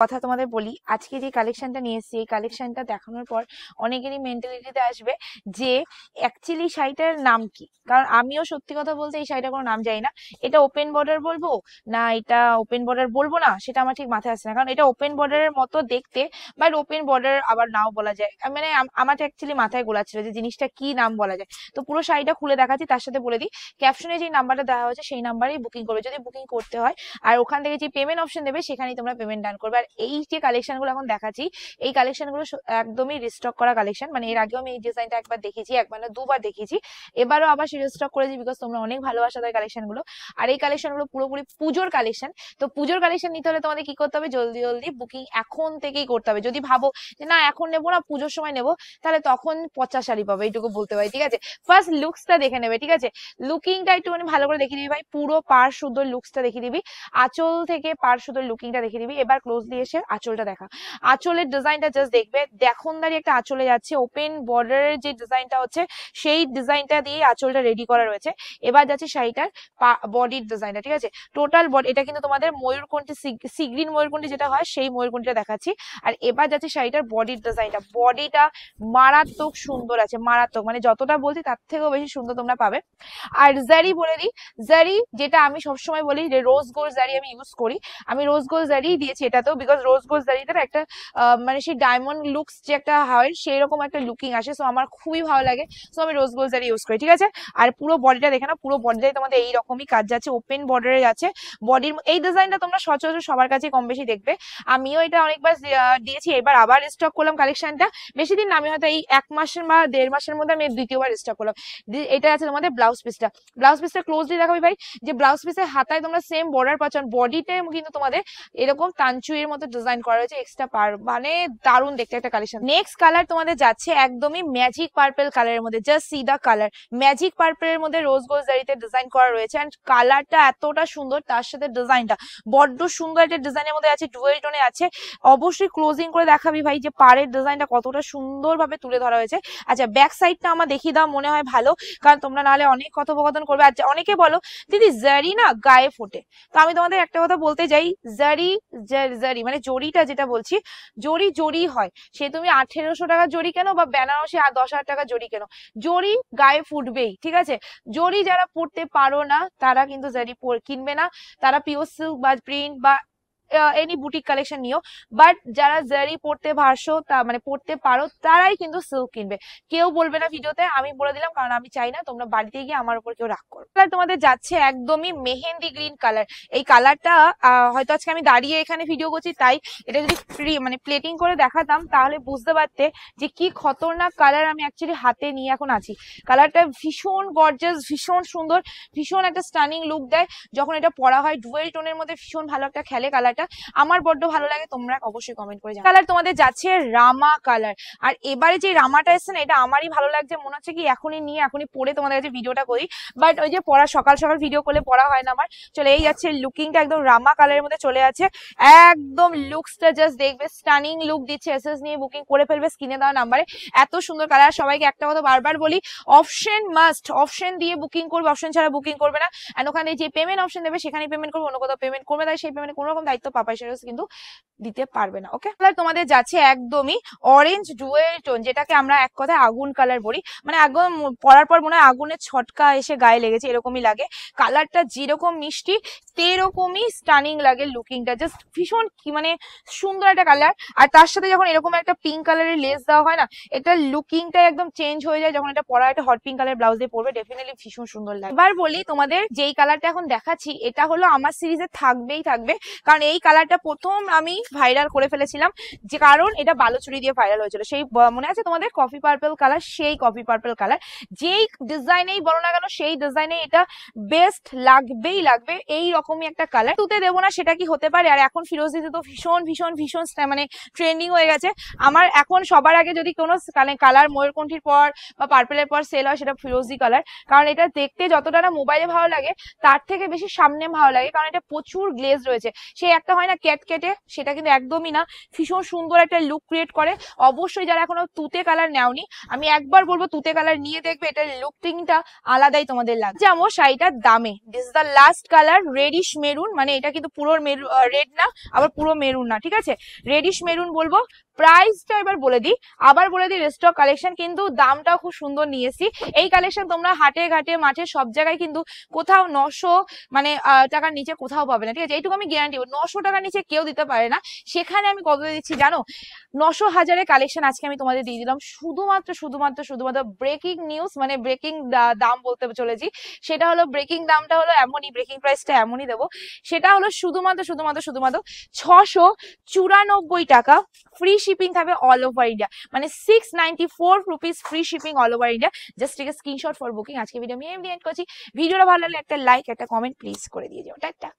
কথা তোমাদের বলি, আজকে যে কালেকশনটা নিয়ে এসেছি এই কালেকশনটা দেখানোর পর অনেকেরই মেন্টালিটিতে আসবে যে অ্যাকচুয়ালি শাড়িটার নাম কি। কারণ আমিও সত্যি কথা বলতে এই শাড়িটার কোনো নাম জানি না। এটা ওপেন বর্ডার বলবো না এটা ওপেন বর্ডার বলবো না, সেটা আমার ঠিক মাথায় আসছে না। কারণ এটা ওপেন বর্ডারের মতো দেখতে, বাট ওপেন বর্ডার আবার নাও বলা যায়। মানে আমার অ্যাকচুয়ালি মাথায় গোলাচ্ছিল যে জিনিসটা কি নাম বলা যায়। তো পুরো শাড়িটা খুলে দেখাচ্ছি, তার সাথে বলে দিই ক্যাপশনে যে নাম্বারটা দেওয়া হয়েছে সেই নাম্বারেই বুকিং করবে যদি বুকিং করতে হয়। আর ওখান থেকে যে পেমেন্ট অপশন দেবে সেখানেই তোমরা পেমেন্ট ডান করবে। আর এই যে কালেকশন গুলো এখন দেখাচ্ছি এই কালেকশন গুলো একদমই রিস্টক করা কালেকশন। মানে এর আগেও আমি এই ডিজাইনটা একবার দেখেছি, একবার না দুবার দেখেছি, এবারও আবার সে রিস্টক করেছি বিকজ তোমরা অনেক ভালোবাসা দেয় কালেকশন গুলো। আর এই কালেকশন গুলো পুরোপুরি পুজোর কালেকশন। তো পুজোর কালেকশন নিতে হলে তোমাদের কি করতে হবে, জলদি জলদি বুকিং এখন থেকেই করতে হবে। যদি ভাবো যে না এখন নেবো না পুজোর সময় নেবো, তাহলে তখন পচা শাড়ি পাবে, এইটুকু বলতে পারি। ঠিক আছে, ফার্স্ট লুকসটা দেখে নেবে। ঠিক আছে, লুকিংটা একটুখানি ভালো করে দেখিয়ে দিবি ভাই, পুরো পার সুন্দর লুকসটা দেখিয়ে দিবি, আঁচল থেকে পার সুন্দর লুকিংটা দেখিয়ে দিবি। এবার ক্লোজলি এসে আঁচলটা দেখা, আঁচলের ডিজাইনটা জাস্ট দেখবে, দেখনদারি একটা আঁচলে যাচ্ছে। ওপেন বর্ডারের যে ডিজাইনটা হচ্ছে সেই ডিজাইনটা দিয়ে আঁচলটা রেডি করা রয়েছে। এবার যাচ্ছে শাড়িটার বডির ডিজাইনটা। ঠিক আছে, টোটাল বডি, এটা কিন্তু তোমাদের ময়ূরকণ্ঠী সিগ্রিন ময়ূরকণ্ঠী যেটা হয় সেই ময়ূরকণ্ঠীটা দেখাচ্ছি। আর এবার যাচ্ছে শাড়িটার বডির ডিজাইনটা, বডিটা মারাত্মক সুন্দর আছে, মারাত্মক, মানে যতটা বলছি তার থেকেও বেশি সুন্দর তোমরা পাবে। আর জারি বলে দিই, জারি যেটা আমি সবসময় বলি যে রোজ গোল্ড জারি আমি ইউজ করি, আমি রোজ গোল্ড জারি দিয়েছি এটাতেও, বিকজ রোজ গোল্ড জারিটার একটা মানে সেই ডায়মন্ড লুকস যে একটা হয় সেই রকম একটা লুকিং আসে, সো আমার খুবই ভালো লাগে, সো আমি রোজ গোল্ড জারি ইউজ করি। ঠিক আছে, আর পুরো বডিটা দেখে না, পুরো বডিটাই তোমাদের এইরকমই কাজ যাচ্ছে, ওপেন বর্ডারে যাচ্ছে। বডির এই ডিজাইনটা তোমরা সচরাচর সবার কাছে কম বেশি দেখবে, আমিও এটা অনেকবার দিয়েছি, এবার আবার স্টক করলাম কালেকশনটা। বেশি দিন না, আমি হয়তো এই 1 মাসের বা 1.5 মাসের মধ্যে আমি দ্বিতীয়বার স্টক করলাম। এটা আছে তোমাদের ব্লাউজ পিসটা, ব্লাউজ পিসটা ক্লোজলি দেখাবি ভাই, যে ব্লাউজ পিসের হাতায় তোমরা সেম বর্ডার পাচ্ছ, বডিতে কিন্তু তোমাদের এরকম তানচুইয়ের মতো ডিজাইন করা রয়েছে এক্সট্রা পার, মানে দারুণ দেখতে একটা কালেকশন। নেক্সট কালার তোমাদের যাচ্ছে একদমই ম্যাজিক পার্পল কালারের মধ্যে, just see the colour, magic পার্পলের মধ্যে রোজ গোল্ড জারিতে ডিজাইন করা রয়েছে। এন্ড কালারটা এতটা সুন্দর, তার সাথে ডিজাইনটা বড্ড সুন্দর একটা ডিজাইনের মধ্যে আছে, ডুয়েল টোনে আছে। অবশ্যই ক্লোজিং করে দেখাবি ভাই যে পাড়ের ডিজাইনটা কতটা সুন্দর ভাবে তুলে ধরা হয়েছে। আচ্ছা, ব্যাক সাইডটা আমার দেখিয়ে দাও, মনে হয় ভালো, কারণ তোমরা নাহলে অনেক কথোপকথন করবে। আচ্ছা, অনেকে বলো দিদি জারি না গায়ে ফোটে, তো আমি তোমাদের একটা কথা বলতে যাই, জারি জারি মানে জরিটা যেটা বলছি, জরি জরি হয়, সে তুমি 1800 টাকার জরি কেন বা বেনারসি 10,000 টাকার জরি কেন, জরি গায়ে ফুটবেই। ঠিক আছে, জরি যারা পড়তে পারো না তারা কিন্তু জারি কিনবে না, তারা পিওর সিল্ক বা প্রিন্ট বা এনি বুটিক কালেকশন নিও, বাট যারা জারি পড়তে ভাসো মানে পড়তে পারো তারাই কিন্তু সিল্ক কিনবে। কেউ বলবে না ভিডিওতে, আমি বলে দিলাম, কারণ আমি চাই না তোমরা বাড়িতে গিয়ে আমার উপর কেউ রাগ করো। কালার তোমাদের যাচ্ছে একদমই মেহেন্দি গ্রিন কালার। এই কালারটা হয়তো আজকে আমি দাঁড়িয়ে এখানে ভিডিও করছি, তাই এটা যদি মানে প্লেটিং করে দেখাতাম তাহলে বুঝতে পারতে যে কি খতরনাক কালার আমি অ্যাকচুয়ালি হাতে নিয়ে এখন আছি। কালারটা ভীষণ গর্জাস, ভীষণ সুন্দর, ভীষণ একটা স্টানিং লুক দেয় যখন এটা পরা হয়। ডুয়েল টোনের মধ্যে ভীষণ ভালো একটা খেলে কালারটা, আমার বড্ড ভালো লাগে, তোমরা অবশ্যই কমেন্ট করে জানাও। কালার তোমাদের যাচ্ছে রামা কালার। আর এবারে যে রামাটা এসছে না, এটা আমারই ভালো লাগছে, মনে হচ্ছে কি এখনই নিয়ে এখনই পরে তোমাদের কাছে ভিডিওটা করি, বাট ওই যে পড়া সকাল সকাল ভিডিও করলে পড়া হয় না আমার। চলে এই যাচ্ছে লুকিংটা একদম রামা কালারের মধ্যে চলে আছে, একদম লুকসটা জাস্ট দেখবে, স্টানিং লুক দিচ্ছে। এসএস নিয়ে বুকিং করে ফেলবে স্ক্রিনে দেওয়া নাম্বারে, এত সুন্দর কালার। সবাইকে একটা কথা বারবার বলি, অপশন মাস্ট, অপশন দিয়ে বুকিং করবে, অপশন ছাড়া বুকিং করবে না। এন্ড ওখানে যে পেমেন্ট অপশন দেবে সেখানে পেমেন্ট করবে, অন্য কোথাও পেমেন্ট করবে না, সেই পেমেন্ট কোনো রকম দায়িত্ব পাপাই সেরস কিন্তু দিতে পারবে না। ওকে, কালার তোমাদের যাচ্ছে একদমই অরেঞ্জ ডুয়েল টোন, যেটাকে আমরা এক কথায় আগুন কালার বলি, মানে একদম পরার পর মনে হয় আগুনের ছটকা এসে গায়ে লেগেছে এরকমই লাগে। কালারটা যেরকম মিষ্টি তেরকমই স্টানিং লাগে, লুকিংটা জাস্ট ভীষণ কি মানে সুন্দর একটা কালার। আর তার সাথে যখন এরকম একটা পিঙ্ক কালারের লেস দেওয়া হয় না, এটা লুকিংটা একদম চেঞ্জ হয়ে যায়। যখন এটা পরা একটা হট পিঙ্ক কালার ব্লাউজ দিয়ে পরবে ডেফিনেটলি ভীষণ সুন্দর লাগে। এবার বলি তোমাদের যেই কালারটা এখন দেখাচ্ছি এটা হলো আমার সিরিজে থাকবেই থাকবে, কারণ এই কালারটা প্রথম আমি ভাইরাল করে ফেলেছিলাম, যে কারণ এটা বালুচুরি দিয়ে ভাইরাল হয়েছিল। সেই মনে আছে তোমাদের কফি পার্পল কালার, সেই কফি পার্পল কালার যেই ডিজাইনেই বলো না কেন সেই ডিজাইনে এটা বেস্ট লাগবেই লাগবে। এই রকমই একটা কালার তুতে দেবো না সেটা কি হতে পারে। আর এখন ফিরোজিতে তো ভীষণ ভীষণ ভীষণ মানে ট্রেন্ডিং হয়ে গেছে। আমার এখন সবার আগে যদি কোনো কালার ময়ূরকণ্ঠীর পর বা পার্পেলের পর সেল হয় সেটা ফিরোজি কালার, কারণ এটা দেখতে যতটা না মোবাইলে ভালো লাগে তার থেকে বেশি সামনে ভালো লাগে, কারণ এটা প্রচুর গ্লেজ রয়েছে। সেই একটা হয় না ক্যাট কেটে, সেটা কিন্তু একদমই না, ভীষণ সুন্দর একটা লুক ক্রিয়েট করে। অবশ্যই যারা এখনো তুতে কালার নেওনি, আমি একবার বলবো তুতে কালার নিয়ে দেখবে, এটার লুকটিংটা আলাদাই তোমাদের লাগবে। যেমন শাড়িটার দামে, this is the last colour, radish maroon, মানে এটা কিন্তু পুরো রেড না, আবার পুরো মেরুন না, ঠিক আছে, রেডিশ মেরুন বলবো। প্রাইসটা এবার বলে দিই, আবার বলে দিই, রেস্টক কালেকশন, কিন্তু দামটাও খুব সুন্দর নিয়েছি। এই কালেকশন তোমরা হাটে ঘাটে মাঠে সব জায়গায় কিন্তু কোথাও 900 মানে টাকার নিচে কোথাও পাবে না, ঠিক আছে, এইটুকু আমি গ্যারান্টি। 900 টাকার নিচে কেউ দিতে পারে না, সেখানে আমি কত দিচ্ছি জানো? 900 হাজারের কালেকশন আজকে আমি তোমাদের দিয়ে দিলাম শুধুমাত্র শুধুমাত্র শুধুমাত্র ব্রেকিং নিউজ, মানে ব্রেকিং দাম বলতে চলেছি। সেটা হলো ব্রেকিং দামটা হলো এমনই, ব্রেকিং প্রাইসটা এমনই দেবো। সেটা হলো শুধুমাত্র শুধুমাত্র শুধুমাত্র 694 টাকা, ফ্রি শিপিং থাকবে অল ওভার ইন্ডিয়া, মানে 694 rupees free shipping all over India. Just take a screenshot for booking. আজকে ভিডিও আমি এন্ড করছি। ভিডিওটা ভালো লাগলে একটা লাইক একটা কমেন্ট প্লিজ করে দিয়ে যাও। টাটা।